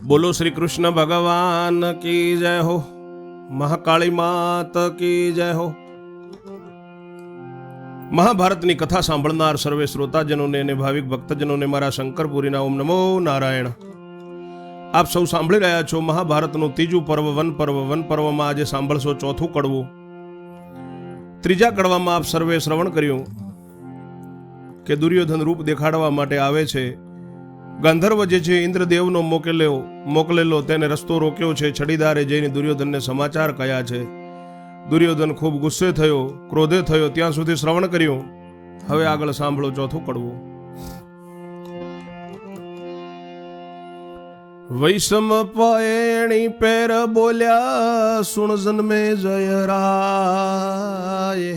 બોલો શ્રી કૃષ્ણ ભગવાન કી જય હો, મહાકાળી માત કી જય હો। મહાભારતની કથા સાંભળનાર સર્વે શ્રોતાજનોને અને ભાવિક ભક્તજનોને મારા શંકરપુરીના ઓમ નમો નારાયણ। આપ સૌ સાંભળી રહ્યા છો મહાભારતનું ત્રીજું પર્વ વન પર્વ। વન પર્વમાં આજે સાંભળશો ચોથું કડવું। ત્રીજા કડવામાં આપ સર્વે શ્રવણ કર્યું કે દુર્યોધન રૂપ દેખાડવા માટે આવે છે। ગંધર્વ જે છે ઇન્દ્રદેવનો મોકલેલો તેને રસ્તો રોક્યો છે। છડીદારે જઈને દુર્યોધનને સમાચાર કયા છે। દુર્યોધન ખૂબ ગુસ્સે થયો, ક્રોધે થયો, ત્યાં સુધી શ્રવણ કર્યું। હવે આગળ સાંભળો ચોથું કડવું। વૈષમ પયણી પેર બોલ્યા સુણ જન્મે જય રાય।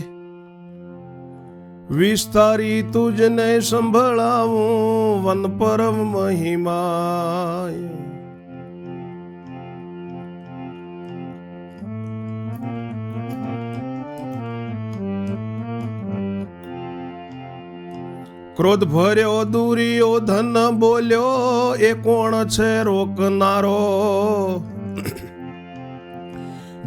વિસ્તારી તુજને સંભળાવું વન પરમ મહિમાય। ક્રોધ ભર્યો દુર્યોધન બોલ્યો એ કોણ છે રોકનારો।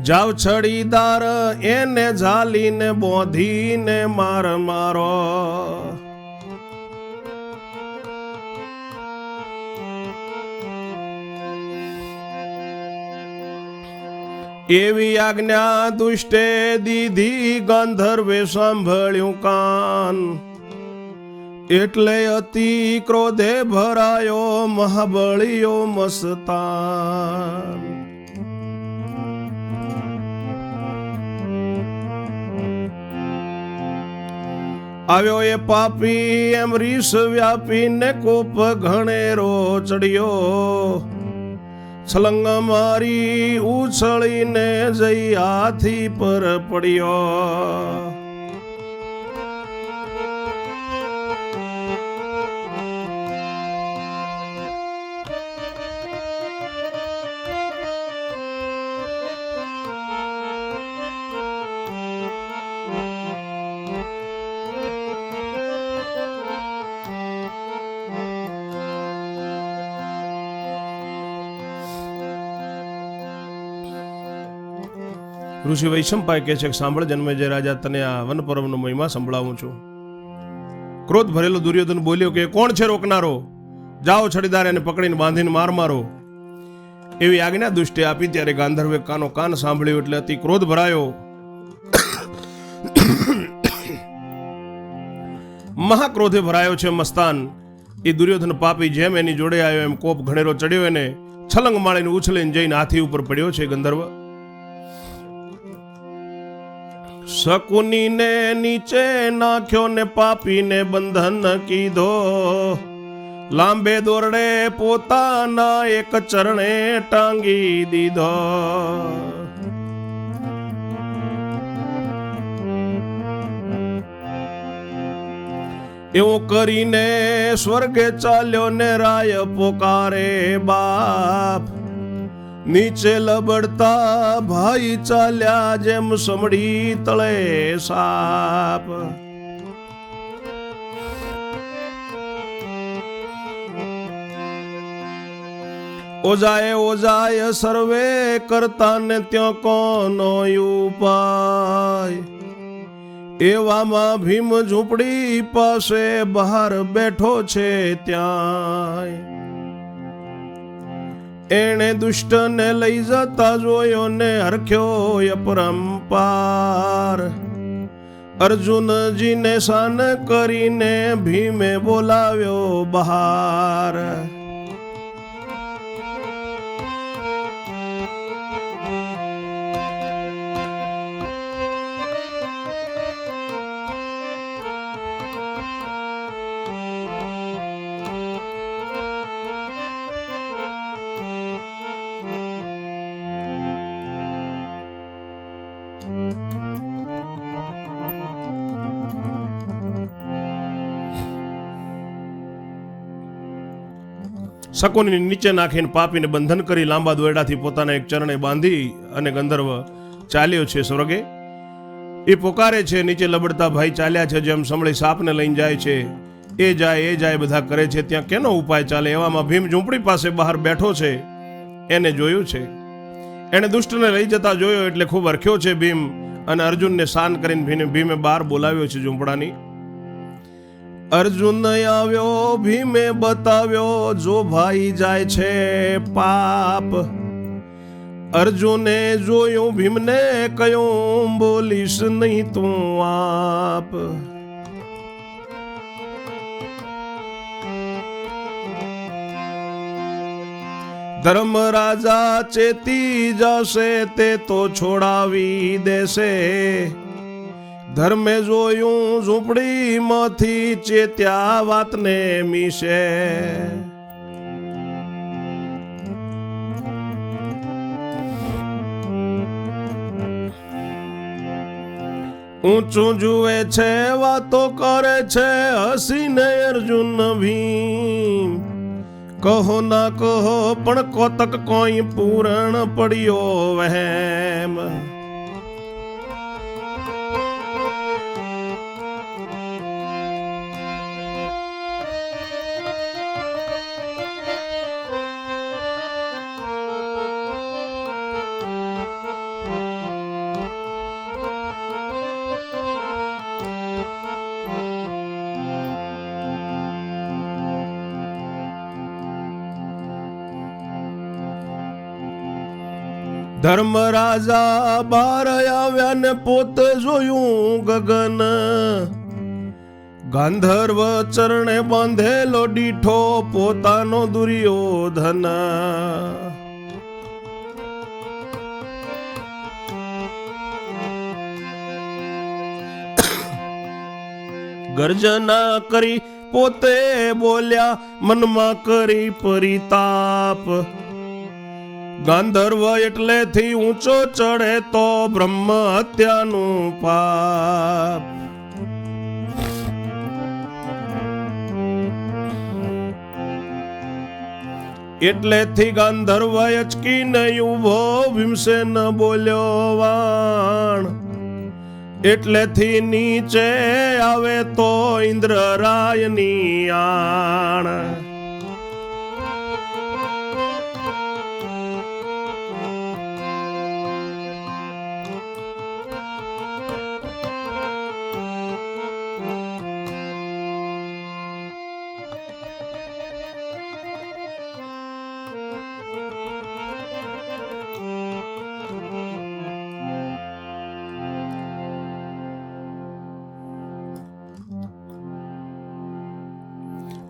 જાવ છડીદાર એને ઝાલીને બોધીને માર મારો। એવી આજ્ઞા દુષ્ટે દીધી ગંધર્વે સાંભળ્યું કાન। એટલે અતિ ક્રોધે ભરાયો મહાબળીયો મસ્તાન। આવ્યો એ પાપી એમ રીસ વ્યાપીને કોપ ઘણેરો ચડ્યો। છલંગ મારી ઉછળીને જઈ હાથી પર પડ્યો। ઋષિ વૈશંપાય કહે છે કે સાંભળ જન્મેજય રાજા, તને આ વન પર્વનો મહિમા સંભળાવું છું। ક્રોધ ભરેલો દુર્યોધન બોલ્યો કે કોણ છે રોકનારો? જાઓ છડીદાર એને પકડીને બાંધીને માર મારો। એવી આજ્ઞા દુષ્ટે આપી ત્યારે ગાંધર્વે કાનો કાન સાંભળ્યું એટલે અતિ ક્રોધ ભરાયો। મહાક્રોધે ભરાયો છે મસ્તાન। એ દુર્યોધન પાપી જેમ એની જોડે આવ્યો એમ કોપ ઘણેરો ચડ્યો, એને છલંગ માળીને ઉછળીને જઈને હાથી ઉપર પડ્યો છે ગંધર્વ। શકુનીને નીચે નાખ્યો ને પાપીને બંધન કીધો। લાંબે દોરડે પોતાના એક ચરણે ટાંગી દીધો। એવું કરીને સ્વર્ગે ચાલ્યો ને રાય પોકારે બાપ। નીચે લબડતા ભાઈ ચાલ્યા જેમ સમડી તળે સાપ। ઓજાએ સર્વે કરતા ને ત્યાં કોનો ઉપાય। એવામાં ભીમ ઝૂંપડી પાસે બહાર બેઠો છે ત્યાં। એણે દુષ્ટને લઈ જતા જોયો ને હરખ્યો અપરંપાર। અર્જુનજીને શાન કરીને ભીમે બોલાવ્યો બહાર। શકુનીને નીચે નાખીને પાપીને બંધન કરી લાંબા દોરડાથી પોતાના એક ચરણે બાંધી અને ગંધર્વ ચાલ્યો છે સ્વર્ગે। એ પોકારે છે, નીચે લબડતા ભાઈ ચાલ્યા છે જેમ સમળી સાપને લઈને જાય છે। એ જાય બધા કરે છે, ત્યાં કેનો ઉપાય ચાલે? એવામાં ભીમ ઝૂંપડી પાસે બહાર બેઠો છે। એને જોયું છે. એને દુષ્ટને લઈ જતા જોયો એટલે ખૂબ હરખ્યો છે ભીમ, અને અર્જુનને શાંત કરીને ભીમે બહાર બોલાવ્યો છે ઝૂંપડાની. અર્જુન આવ્યો, ભીમે બતાવ્યો, જો ભાઈ જાય છે પાપ. અર્જુને જોયું, ભીમને કહ્યું, બોલીશ નહીં તું આપ. ધર્મ રાજા ચેતી જશે, તે તો છોડાવી દેશે. ધર્મે જોયું ઝૂંપડીમાંથી, ચેત્યા વાતને મીશે. ઊંચું જુએ છે, વાતો કરે છે, હસીને અર્જુન ભીમ. કહો ના કહો પણ કોતક કોઈ પૂરણ પડ્યો વહેમ. ધર્મ રાજા બહાર આવ્યા ને પોતે જોયું ગગન. ગાંધર્વ ચરણે બાંધેલો દીઠો, પોતાનો દુર્યોધન. ગર્જના કરી પોતે બોલ્યા, મનમાં કરી પરિતાપ. ગાંધર્વ એટલેથી ઊંચો ચડે, તો બ્રહ્મ હત્યાનું પાપ. એટલેથી ગાંધર્વ અચકીને ઊભો, ભીમસેન બોલ્યો વાણ. એટલેથી નીચે આવે તો ઇન્દ્ર રાયની આણ.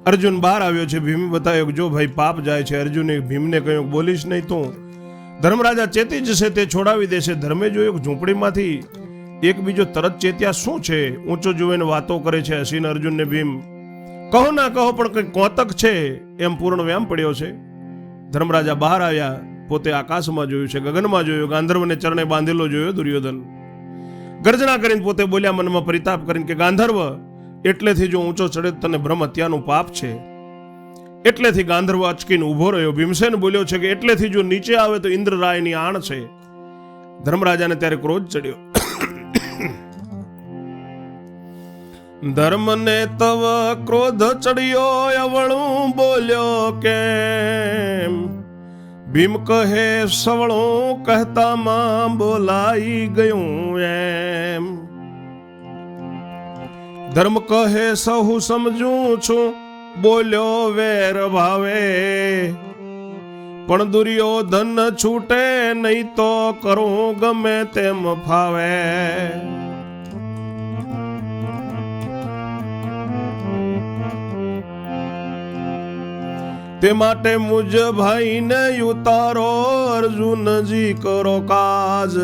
અર્જુન બહાર આવ્યો છે. ભીમે બતાવ્યો કે જો ભાઈ પાપ જાય છે. અર્જુને ભીમને કહ્યું, બોલીશ નહીં તું. ધર્મરાજા ચેતી જશે, તે છોડાવી દેશે. ધર્મે જોયું કે ઝૂંપડીમાંથી એકબીજો તરત ચેત્યા શું છે. ઊંચો જોઈને વાતો કરે છે હસીને અર્જુનને ભીમ. કહો ના કહો પણ કંઈક કોતક છે એમ પૂર્ણ વ્યામ પડ્યો છે. ધર્મરાજા બહાર આવ્યા, પોતે આકાશમાં જોયું છે, ગગનમાં જોયું. ગાંધર્વને ચરણે બાંધેલો જોયો દુર્યોધન. ગર્જના કરીને પોતે બોલ્યા, મનમાં પરિતાપ કરીને કે ગાંધર્વ એટલેથી જો ઊંચો ચડે તને બ્રહ્મ હત્યાનું પાપ છે. એટલેથી ગાંધર્વ અચકીને ઊભો રહ્યો. ભીમસેન બોલ્યો છે કે એટલેથી જો નીચે આવે તો ઇન્દ્ર રાયની આણ છે. ધર્મરાજાને ત્યારે ક્રોધ ચડ્યો. ધર્મને તવ ક્રોધ ચડ્યો, અવળું બોલ્યો કેમ. ભીમ કહે સવળું, કહેતામાં બોલાઈ ગયું એમ. ધર્મ કહે સહુ સમજું છું, બોલ્યો વેર ભાવે. પણ દુર્યોધન છૂટે નહીં, તો કરું ગમે તેમ ફાવે. તે માટે મુજ ભાઈને ઉતારો, અર્જુનજી કરો કાજ.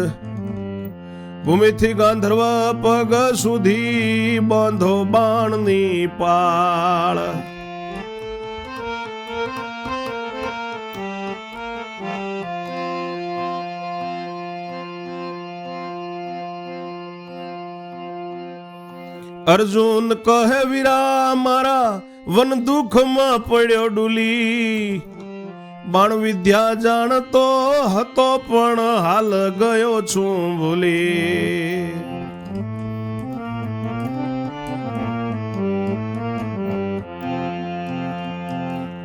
ભૂમિથી ગાંધર્વ પગ સુધી, બાંધો બાણની પાળ. અર્જુન કહે વીરા મારા, વન દુઃખમાં પડ્યો ડૂલી. બાણ વિદ્યા જાણતો હતો, પણ હાલ ગયો છું ભૂલી.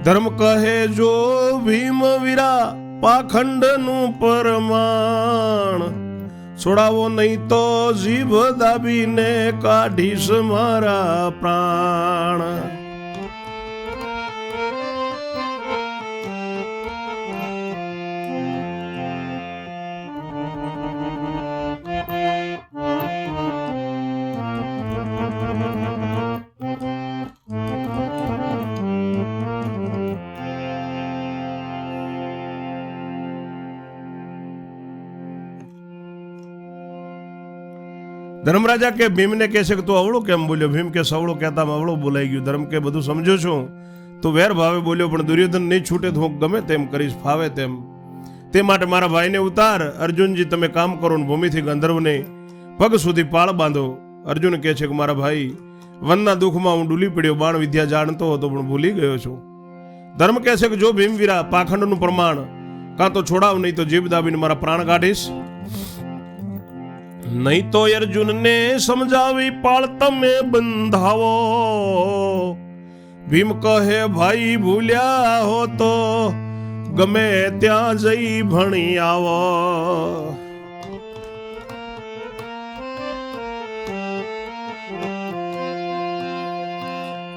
ધર્મ કહે જો ભીમ વીરા, પાખંડનું પરમાણ, છોડાવો નહીં તો જીભ દાબીને કાઢીશ મારા પ્રાણ. ધર્મરાજા કે ભીમને કહે છે કે તું અવળો કેમ બોલ્યો? ભીમ કે સવળો કહેતા અવળો બોલાઈ ગયું. ધર્મ કે બધું સમજો છું, તું વેર ભાવે બોલ્યો, પણ દુર્યોધન નહીં છૂટે તો હું ગમે તેમ કરીશ, ફાવે તેમ. તે માટે મારા ભાઈને ઉતાર. અર્જુનજી તમે કામ કરો ને ભૂમિથી ગંધર્વને પગ સુધી પાળ બાંધો. અર્જુન કહે છે કે મારા ભાઈ, વનના દુઃખમાં હું ડૂલી પડ્યો, બાણ વિદ્યા જાણતો હતો પણ ભૂલી ગયો છું. ધર્મ કહે છે કે જો ભીમવીરા પાખંડનું પ્રમાણ, કાં તો છોડાવ નહીં તો જીભ દાબીને મારા પ્રાણ કાઢીશ, નહીં તો અર્જુનને સમજાવી પાળ તમે બંધાવો. ભીમ કહે ભાઈ ભૂલ્યા હો તો ગમે ત્યાં જઈ ભણી આવો.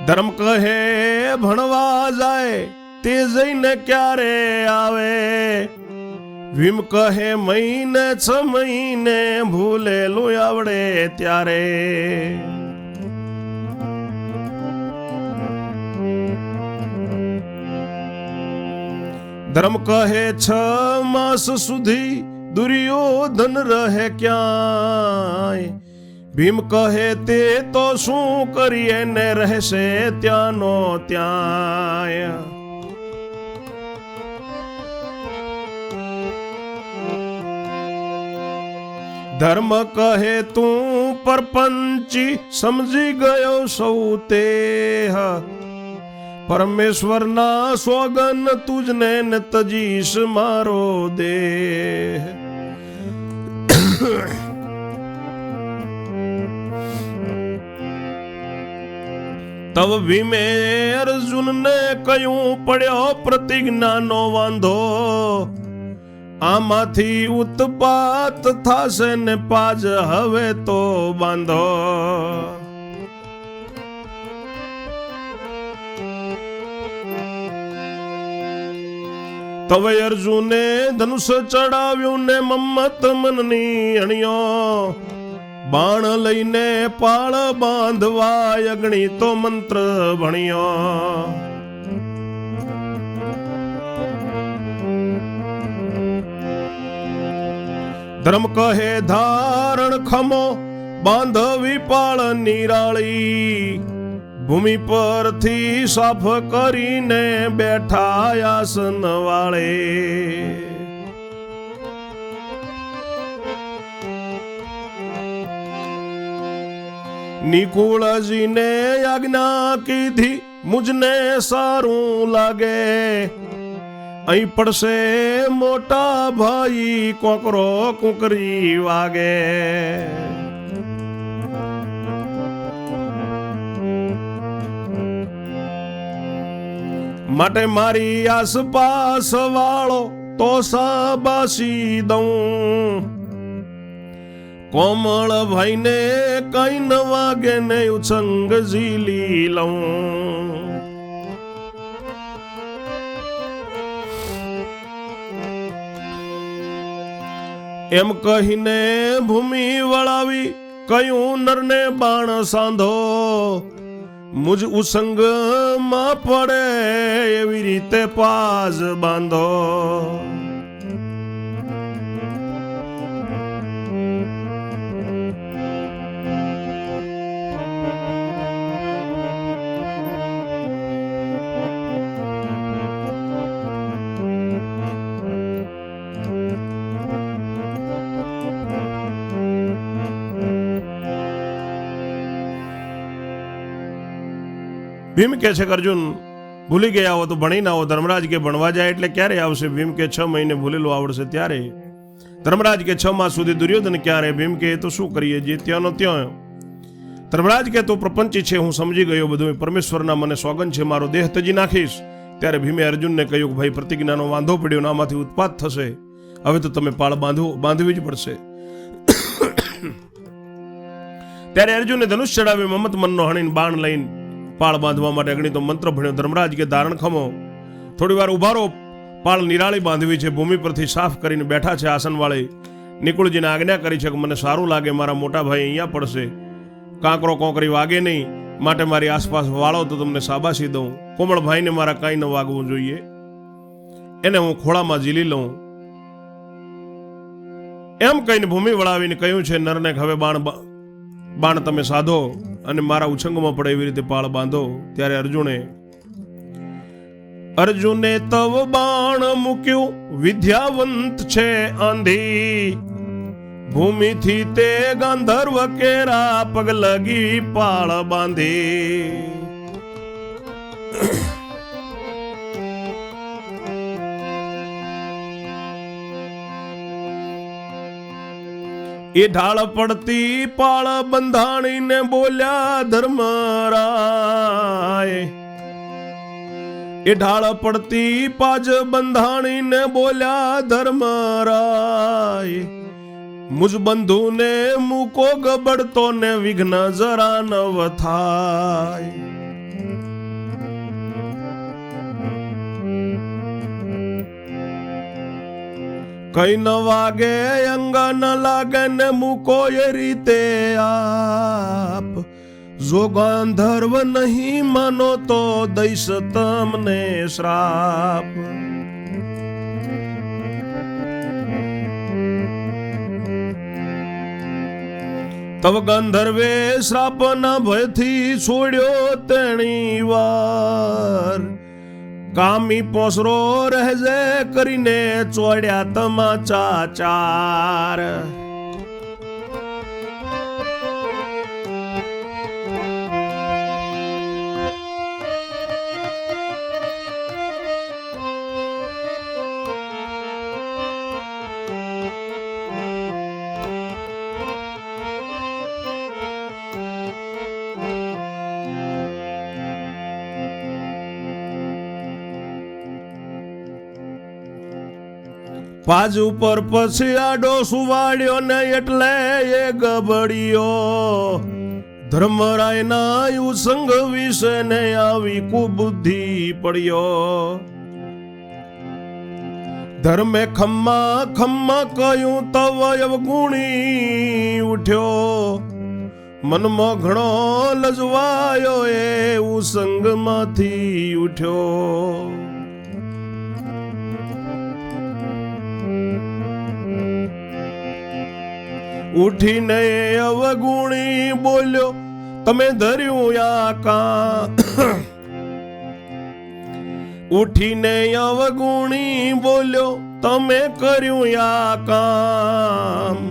ધર્મ કહે ભણવા જાય તે જઈને ક્યારે આવે. ભીમ કહે મહિને 6 મહિને ભૂલેલું આવડે ત્યારે. ધર્મ કહે 6 માસ સુધી દુર્યોધન રહે ક્યાંય. ભીમ કહે તે તો શું કરીએ ને રહેશે ત્યાંનો ત્યાં. ધર્મ કહે તું પરપંચી સમજી ગયો સૌ તે, પરમેશ્વરના સોગન તુજને ન તજીશ મારો દેહ. તવ ભીમે અર્જુનને કહ્યું પડ્યો પ્રતિજ્ઞાનો વાંધો. આમાંથી ઉત્પાત થાશે ને પાજ હવે તો બાંધો. તવે અર્જુને ધનુષ ચડાવ્યું ને મમ્મત મનની અણિયો. બાણ લઈને પાળ બાંધવા અગ્નિ તો મંત્ર ભણ્યો. ધર્મ કહે ધારણ ખમો બાંધવી પાળ નિરાળી. ભૂમિ પરથી સાફ કરીને બેઠા આસન વાળે. નિકુળજીને આજ્ઞા કીધી મુજને સારું લાગે. અહીં પડશે મોટા ભાઈ કોકરો કુકરી વાગે. માટે મારી આસપાસ વાળો તો સાબાસી દઉં. કોમળ ભાઈને કઈ ન વાગે ને ઉછંગ ઝીલી લઉં. એમ કહીને ભૂમિ વળાવી કયું નરને બાણ સાંધો. મુજ ઉસંગ માં પડે એવી રીતે પાજ બાંધો. ભીમ કે છે કે અર્જુન ભૂલી ગયા હો તો ભણી ના આવો. ધર્મરાજ કે ભણવા જાય એટલે ક્યારે આવશે? ભીમ કે 6 મહિને ભૂલેલું આવડશે ત્યારે. ધર્મરાજ કે 6 માસ સુધી દુર્યોધન ક્યારે? ભીમ કે તો શું કરીએ, જે ત્યાંનો ત્યાં. ધર્મરાજ કે તું પ્રપંચી છે, હું સમજી ગયો બધું. પરમેશ્વરના મને સોગન છે, મારો દેહ તજી નાખીશ ત્યારે ભીમે અર્જુનને કહ્યું કે ભાઈ પ્રતિજ્ઞાનો વાંધો પડ્યો ને આમાંથી ઉત્પાત થશે, હવે તો તમે પાળ બાંધવી જ પડશે. ત્યારે અર્જુને ધનુષ ચડાવી મમત મનનો હણીને બાણ લઈને પાળ બાંધવા માટે અગ્નિતો મંત્ર ભણ્યો. ધર્મરાજ કે ધારણ ખમો, થોડી વાર ઉભારો, પાળ નિરાળી બાંધવી છે. ભૂમિ પરથી સાફ કરીને બેઠા છે આસન વાળી. નિકુળજીને આજ્ઞા કરી છે કે મને સારું લાગે મારા મોટા ભાઈ અહીંયા પડશે, કાંકરો કોંકરી વાગે નહીં, માટે મારી આસપાસ વાળો તો તમને શાબાશી દઉં. કોમળભાઈને મારા કાંઈ ન વાગવું જોઈએ, એને હું ખોળામાં ઝીલી લઉં. એમ કહીને ભૂમિ વળાવીને કહ્યું છે નરને હવે બાણ તમે સાધો અને મારા ઉછંગમાં પડે એવી રીતે પાળ બાંધો. ત્યારે અર્જુને તવ બાણ મૂક્યું, વિદ્યાવંત છે આંધી, ભૂમિથી તે ગાંધર્વ કેરા પગ લગી પાળ બાંધી. એ ઢાળ પડતી પાળ બંધાણીને બોલ્યા ધર્મરાય. એ ઢાળ પડતી પાજ બંધાણીને બોલ્યા ધર્મરાય. મુજ બંધુને મૂકો ગબડતો ને વિઘ્ન જરા નવ થાય. કઈ ન વાગે અંગ ન લાગે ને મૂકો એ રીતે આપ. જો ગાંધર્વ નહીં માનો તો દઈશ તમને શ્રાપ. તવ ગંધર્વે શ્રાપના ભયથી છોડ્યો તેણી વાર. કામી પોસરો રહેજે કરીને ચોડ્યા તમાચા ચાર. પાજ ઉપર પછી આડો સુવાડ્યો ને એટલે એ ગબડ્યો. ધર્મરાયના યુસંગ વિશે ને આવી કુબુદ્ધિ પડ્યો. ધર્મે ખમ્મા ખમ્મા કહ્યું તવ અવગુણી ઉઠ્યો. મનમાં ઘણો લજવાયો એ ઉસંગમાંથી ઉઠ્યો. ઉઠીને અવગુણી બોલ્યો તમે ધર્યું આ કાં. ઉઠીને અવગુણી બોલ્યો તમે કર્યું આ કામ.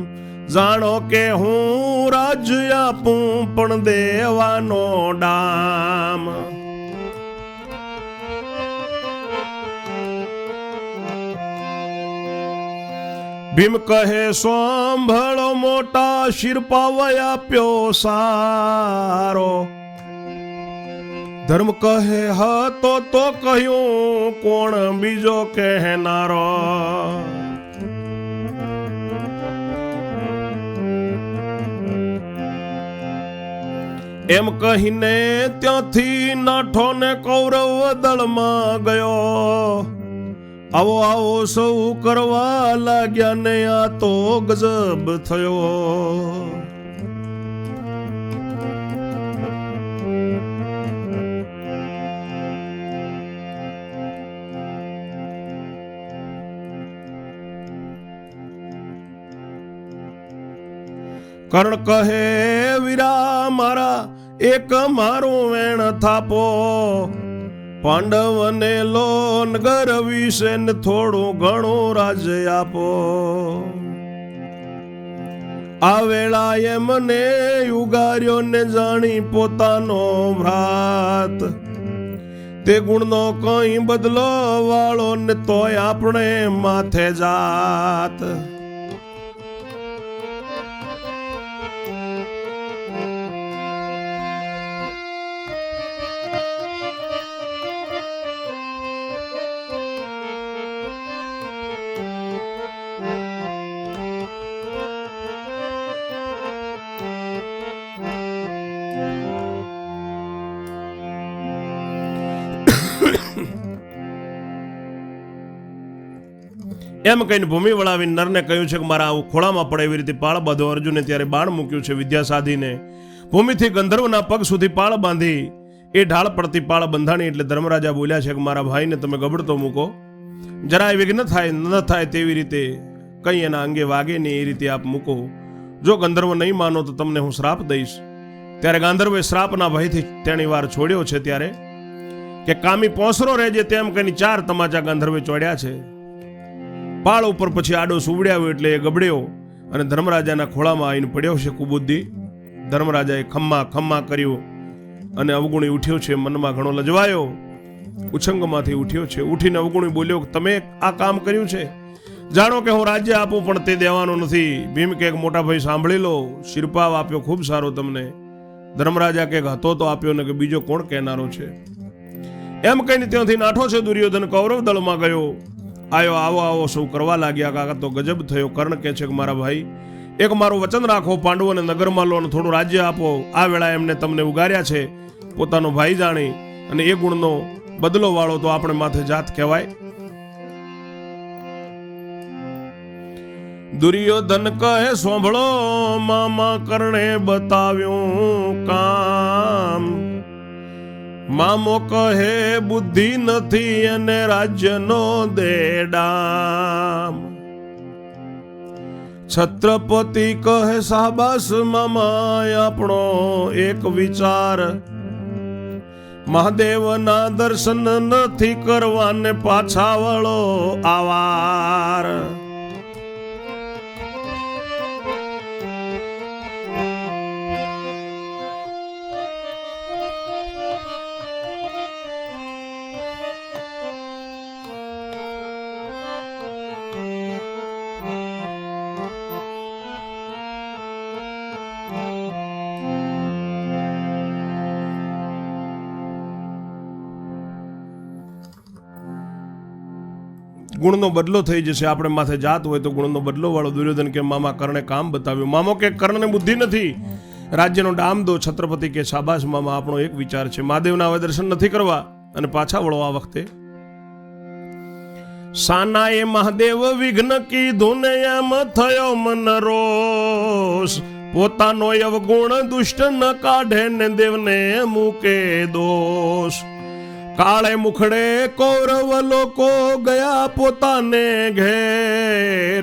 જાણો કે હું રાજ્ય આપું પણ દેવાનો ડામ. ભીમ કહે સાંભળો મોટા શિરપાવય આપ્યો સારો. ધર્મ કહે હતો તો કહ્યું કોણ બીજો કહેનારો. એમ કહીને ત્યાંથી નાઠો ને કૌરવ દળમાં ગયો. આવો આવો સૌ કરવા લાગ્યા ને આ તો ગજબ થયો. કર્ણ કહે વીરા મારા એક મારું વેણ થાપો. પાંડવને લો નગર વિશે ને થોડું ઘણું રાજ્ય આપો. આ વેળાએ મને યુગાર્યો ને જાણી પોતાનો ભ્રાત. તે ગુણનો કઈ બદલો વાળો ને તોય આપણે માથે જાત. એમ કહીને ભૂમિ વળાવીને નરને કહ્યું છે કે મારા ખોળામાં પડે એવી રીતે પાળ બાંધો. અર્જુને ત્યારે બાણ મૂક્યું છે વિદ્યા સાધીને. ભૂમિથી ગંધર્વના પગ સુધી પાળ બાંધી એ ઢાળ પડતી પાળ બંધાણી. એટલે ધર્મરાજા બોલ્યા છે કે મારા ભાઈને તમે ગબડતો મૂકો, જરાય વિઘ્ન થાય ન થાય તેવી રીતે, કંઈ એના અંગે વાગે નહીં એ રીતે આપ મૂકો. જો ગંધર્વ નહીં માનો તો તમને હું શ્રાપ દઈશ. ત્યારે ગાંધર્વે શ્રાપના ભયથી તેણી વાર છોડ્યો છે. ત્યારે કે કામી પોસરો રહેજે તેમ કહીને 4 તમાચા ગાંધર્વે ચોડ્યા છે. પાળ ઉપર પછી આડો સુવડ્યાવ્યો એટલે એ ગબડ્યો અને ધર્મરાજાના ખોળામાં આવીને પડ્યો છે. કુબુદ્ધિ ધર્મરાજાએ ખમ્મા ખમ્મા કર્યું અને અવગુણી ઉઠ્યો છે. મનમાં ઘણો લજવાયો, ઉછંગમાંથી ઉઠ્યો છે. ઉઠીને અવગુણી બોલ્યો, તમે આ કામ કર્યું છે, જાણો કે હું રાજ્ય આપું પણ તે દેવાનું નથી. ભીમ કે મોટા ભાઈ સાંભળી લો, શિરપાવ આપ્યો ખૂબ સારો તમને. ધર્મરાજા કે હતો તો આપ્યો ને કે બીજો કોણ કહેનારો છે. એમ કહીને ત્યાંથી નાઠો છે દુર્યોધન કૌરવ દળમાં ગયો. આયો આવો આવો સૌ કરવા લાગ્યા. કાકા તો ગજબ થયો. કર્ણ કહે છે કે મારા ભાઈ એક મારું વચન રાખો, પાંડવોને નગરમાં લો અને થોડું રાજ્ય આપો. આ વેળા એમને તમને ઉગાર્યા છે પોતાનો ભાઈ જાણી, અને એ ગુણનો બદલો વાળો તો આપણે માથે જાત કહેવાય. દુર્યોધન કહે સાંભળો, મામા કર્ણે બતાવ્યું કામ. મામો કહે બુદ્ધિ નથી અને રાજ્યનો દેડામ. છત્રપતિ કહે સાબાસ મામા આપણો એક વિચાર. મહાદેવના દર્શન નથી કરવાને પાછા વળો આવાર. ગુણનો બદલો થઈ જશે. આપણે માથે જાત હોય તો ગુણનો બદલો વાળો. દુર્યોધન કે મામા કર્ણે કામ બતાવ્યું. મામો કે કર્ણને બુદ્ધિ નથી, રાજ્યનો ડામ દો. છત્રપતિ કે શાબાશ મામા આપણો એક વિચાર છે. મહાદેવના હવે દર્શન નથી કરવા અને પાછા વળો આ વખતે. સાનાએ મહાદેવ વિઘ્ન કીધું ને એમ થયો મન રોષ. પોતાનો અવગુણ દુષ્ટ ન કાઢે ને દેવને મૂકે દોષ. કાળે મુખડે કૌરવ લોકો ગયા પોતાને ઘેર.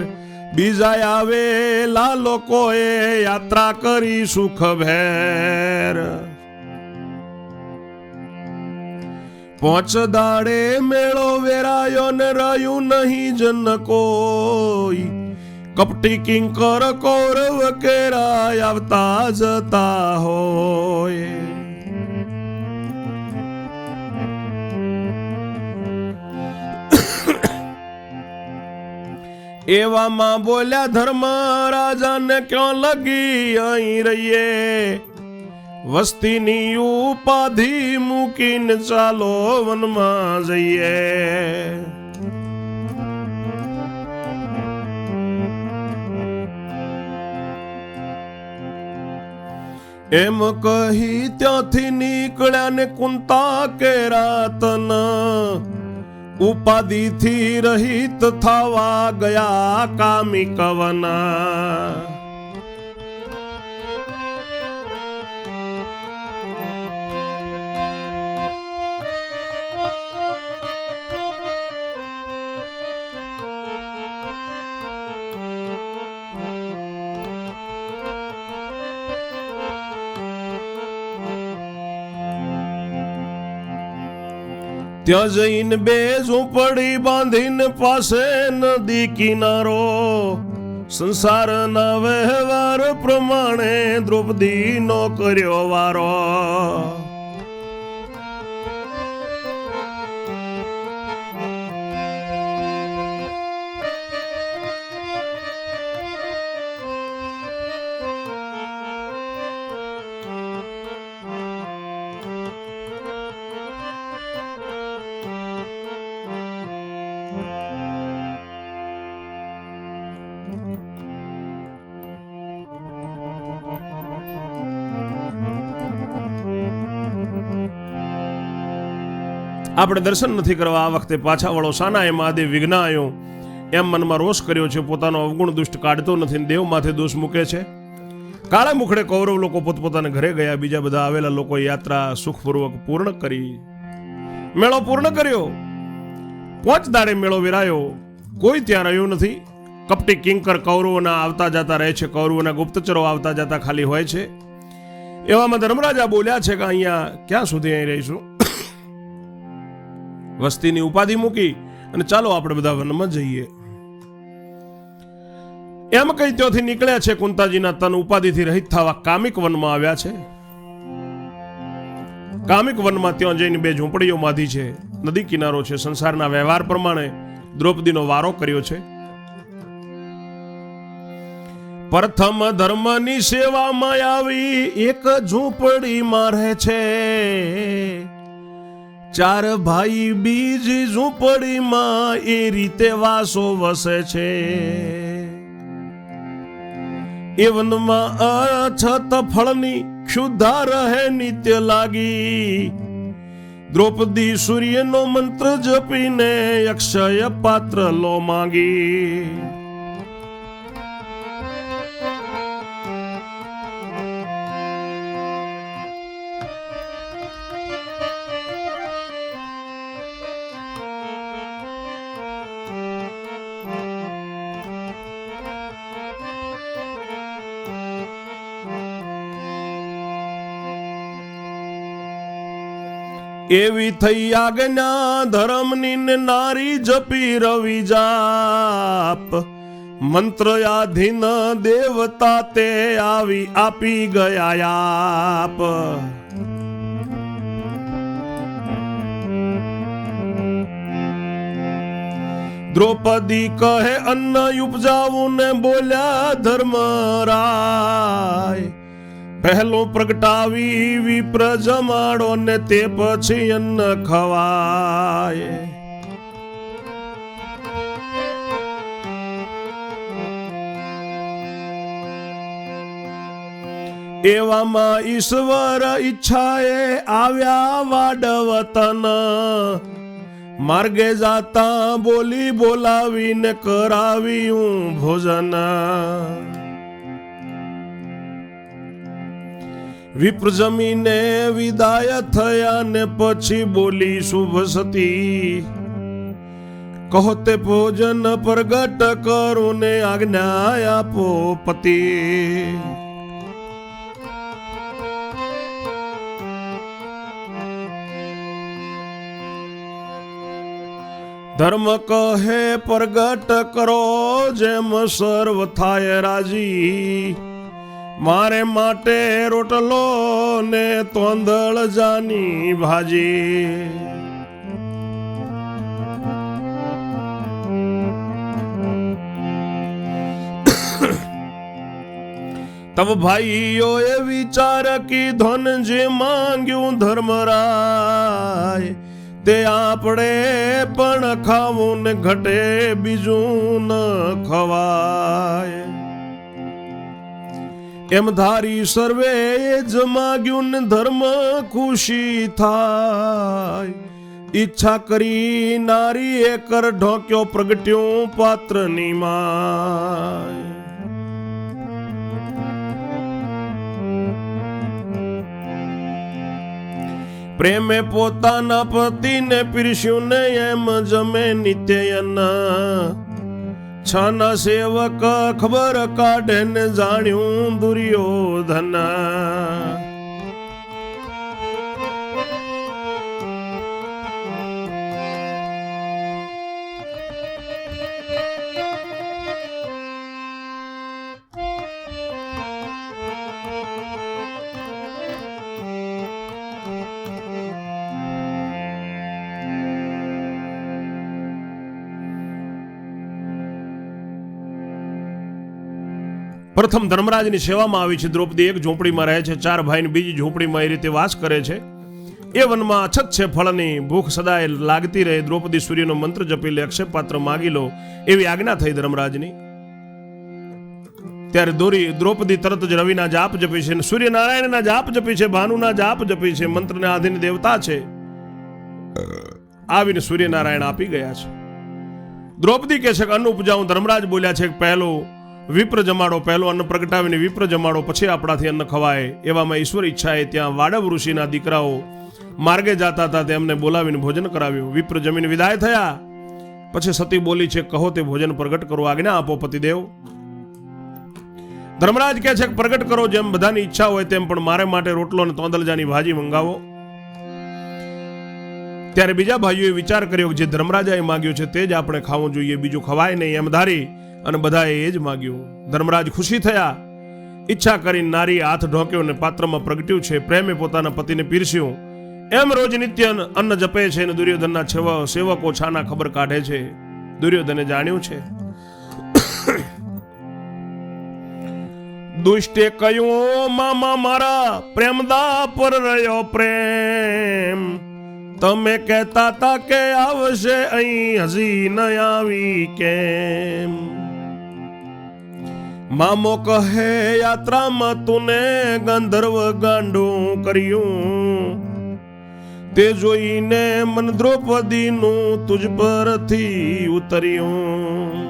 બીજા આવેલા લોકોએ યાત્રા કરી સુખ ભેર. પોંચ દાડે મેળો વેરાયો ને રહ્યું નહીં જન કોઈ. કપટી કિંકર કૌરવ કેરા આવતા જતા હોય. એવામાં બોલ્યા ધર્મરાજાને ક્યાં લગી અહીં રહીએ. વસ્તીની ઉપાધિ મૂકીને ચાલો વનમાં જઈએ. એમ કહી ત્યાંથી નીકળ્યા ને કુંતા કેરાતન. ઉપાધિથી રહિત થવા ગયા કામી કવના. ત્યાં જઈને બે ઝૂંપડી બાંધીને પાસે નદી કિનારો. સંસારના વ્યવહાર પ્રમાણે દ્રૌપદીનો કર્યો વારો. આપણે દર્શન નથી કરવા આ વખતે પાછા વળો. સાના એ મહાદેવ વિઘ્ન આવ્યો. એમ મનમાં રોષ કર્યો છે. પોતાનો અવગુણ દુષ્ટ કાઢતો નથી, દેવ માથે દોષ મૂકે છે. કાળા મુખડે કૌરવ લોકો પોતપોતાના ઘરે ગયા. બીજા બધા આવેલા લોકો યાત્રા સુખપૂર્વક પૂર્ણ કરી. મેળો પૂર્ણ કર્યો. 5 દાડે મેળો વેરાયો. કોઈ ત્યાં રહ્યું નથી. કપટી કિંકર કૌરવોના આવતા જતા રહે છે. કૌરવોના ગુપ્તચરો આવતા જતા ખાલી હોય છે. એવામાં ધર્મરાજા બોલ્યા છે કે અહીંયા ક્યાં સુધી અહીં રહીશું? વસ્તીની ઉપાધિ મૂકી અને ચાલો આપણે બધા વનમાં જઈએ. એમ કઈ ત્યાંથી નીકળ્યા છે. કુંતાજીના તન ઉપાધિથી રહિત થવા કામિક વનમાં આવ્યા છે. કામિક વનમાં ત્યાં જઈને 2 ઝૂંપડીઓ બાંધી છે. નદી કિનારો છે. સંસારના વ્યવહાર પ્રમાણે દ્રૌપદીનો વારો કર્યો છે. પ્રથમ ધર્મની સેવામાં આવી એક ઝૂંપડીમાં રહે છે. 4 ભાઈ બીજી ઝૂંપડીમાં એ રીતે વાસો વસે છે. એ વનમાં અછત ફળની ક્ષુધા રહે નિત્ય લાગી. દ્રૌપદી સૂર્યનો મંત્ર જપીને અક્ષય પાત્ર લો માંગી. એવી થઈ આજ્ઞા ધર્મની ને નારી જપી રવિ જાપ. મંત્ર આધીન દેવતા તે આવી આપી ગયા આપ. દ્રૌપદી કહે અન્ન ઉપજાવું ને બોલ્યા ધર્મરાય. પહેલો પ્રગટાવી વિપ્ર જમાડો ને તે પછી અન્ન ખવાય. એવામાં ઈશ્વર ઈચ્છાએ આવ્યા વાડવતન. માર્ગે જાતા બોલી બોલાવીને કરાવ્યું ભોજન. વિપ્ર જમીને વિદાય થયા ને પછી બોલી શુભ સતી. કહો તે ભોજન પ્રગટ કરું ને આજ્ઞા આપો પતિ. ધર્મ કહે પ્રગટ કરો જેમ સર્વ થાય રાજી. મારે માટે રોટલો ને તોંદળ જાની ભાજી. તબ ભાઈઓએ વિચાર કીધો ને જે માંગ્યું ધર્મરાય. તે આપણે પણ ખાવું ને ઘટે બીજું ન ખવાય. એમ ધારી સર્વે જ માગ્યું ને ધર્મ ખુશી થાય. ઈચ્છા કરી નારી એ કર ઢોક્યો પ્રગટ્યું પાત્રની માય. પ્રેમે પોતાના પતિને પીરસ્યું ને એમ જમે નિત્યયન. છના સેવક ખબર કાઢે ને જાણ્યું દુર્યોધન. પ્રથમ ધર્મરાજની સેવામાં આવી છે. દ્રૌપદી એક ઝૂંપડીમાં રહે છે. 4 ભાઈને બીજી ઝૂંપડીમાં એ રીતે વાસ કરે છે. એ વનમાં અછત છે ફળની. ભૂખ સદાય લાગતી રહે. દ્રૌપદી સૂર્યનો મંત્ર જપી લે. અક્ષય પાત્ર માગી લો એવી આજ્ઞા થઈ ધર્મરાજની. ત્યારે દ્રૌપદી તરત જ રવિના જાપ જપી છે, સૂર્યનારાયણના જાપ જપી છે, ભાનુના જાપ જપી છે. મંત્રને આધીન દેવતા છે. આવીને સૂર્યનારાયણ આપી ગયા છે. દ્રૌપદી કહે છે કે અન્ન ઉપજાવું. ધર્મરાજ બોલ્યા છે કે પહેલો વિપ્ર જમાડો, પહેલો અન્ન પ્રગટાવીને વિપ્ર જમાડો, પછી આપણાથી અન્ન ખવાય. એવામાં ઈશ્વર ઈચ્છાએ ત્યાં વાડવ ઋષિના દીકરાઓ માર્ગે જતા હતા, તેમને બોલાવીને ભોજન કરાવ્યું. વિપ્ર જમીને વિદાય થયા. પછી સતી બોલી છે, કહો તે ભોજન પ્રગટ કરો, આજ્ઞા આપો પતિદેવ. ધર્મરાજ કહે છે કે પ્રગટ કરો, જેમ બધાની ઈચ્છા હોય તેમ, પણ મારે માટે રોટલો અને તોંદલજાની ભાજી મંગાવો. ત્યારે બીજા ભાઈઓએ વિચાર કર્યો જે ધર્મરાજાએ માંગ્યું છે તે જ આપણે ખાવું જોઈએ, બીજું ખવાય નહીં એમ ધારી અને બધાએ એ જ માંગ્યું. ધર્મરાજ ખુશી થયા. ઈચ્છા કરીને નારી હાથ ઢોક્યો અને પાત્રમાં પ્રગટ્યું છે. પ્રેમે પોતાના પતિને પીરસ્યું. એમ રોજ નિત્ય અન્ન જપે છે અને દુર્યોધનના સેવકો છાના ખબર કાઢે છે. દુર્યોધને જાણ્યું છે. દુષ્ટે કહ્યું, મામા મારા પ્રેમદા પર રહ્યો પ્રેમ, તમે કહેતા તા કે આવશે અહીં, હજી ન આવી કેમ? મામો કહે, યાત્રામાં તુને ગંધર્વ ગાંડું કર્યું, તે જોઈને મન દ્રૌપદીનું તુજ પરથી ઉતર્યું.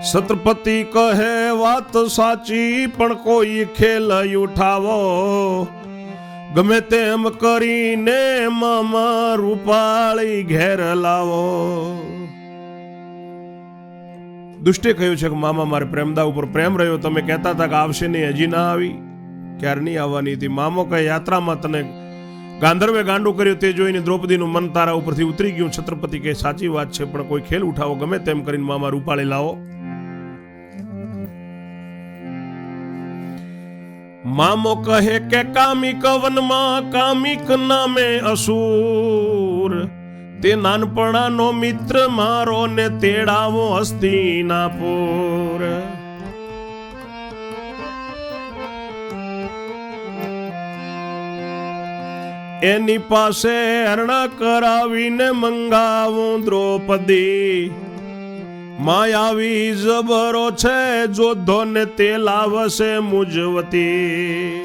સત્રપતિ કહે, વાત સાચી, પણ કોઈ ખેલ ઉઠાવો, ગમે તેમ કરીને મામા રૂપાળી ઘેર લાવો. દુષ્ટે કહ્યું છે કે મામા મારે પ્રેમદા ઉપર પ્રેમ રહ્યો, તમે કહેતા હતા કે આવશે નહીં, હજી ના આવી, ક્યારે નહીં આવવાની હતી. મામો કહે, યાત્રામાં તને ગાંધર્વે ગાંડું કર્યું તે જોઈને દ્રૌપદીનું મન તારા ઉપરથી ઉતરી ગયું. છત્રપતિ કહે, સાચી વાત છે, પણ કોઈ ખેલ ઉઠાવો, ગમે તેમ કરીને મામા રૂપાળી લાવો. મામો કહે કે કામિક વનમાં કામિક નામે અસુર, તે નાનપણાનો મિત્ર મારો ને તેડાવો હસ્તિનાપુર. એની પાસે હરણા કરાવીને મંગાવું દ્રૌપદી, માયાવી જબરો છે જોધો ને તે લાવશે મુજવતી.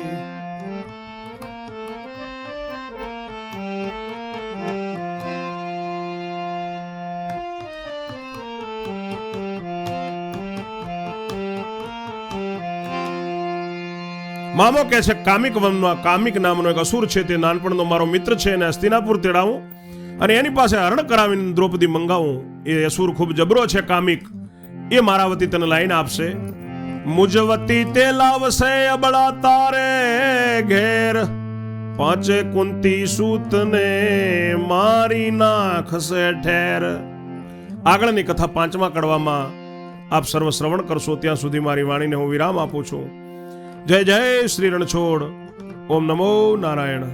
મામો કહે છે કામિક વનમાં કામિક નામનો એક અસુર છે, તે નાનપણનો મારો મિત્ર છે, અને હસ્તિનાપુર તેડાવું અને એની પાસે હરણ કરાવીને દ્રૌપદી મંગાવું. એ અસુર ખૂબ જબરો છે કામિક, એ મારા વતી તને લાઈને આપશે. મુજવતી તે લાવશે અબળા તારે ઘેર, પાંચે કુંતી સૂતને મારી નાખશે ઠેર. આગળની કથા 5મા કડવામાં આપ સર્વ શ્રવણ કરશો. ત્યાં સુધી મારી વાણીને હું વિરામ આપું છું. જય જય શ્રી રણછોડ. ઓમ નમો નારાયણ.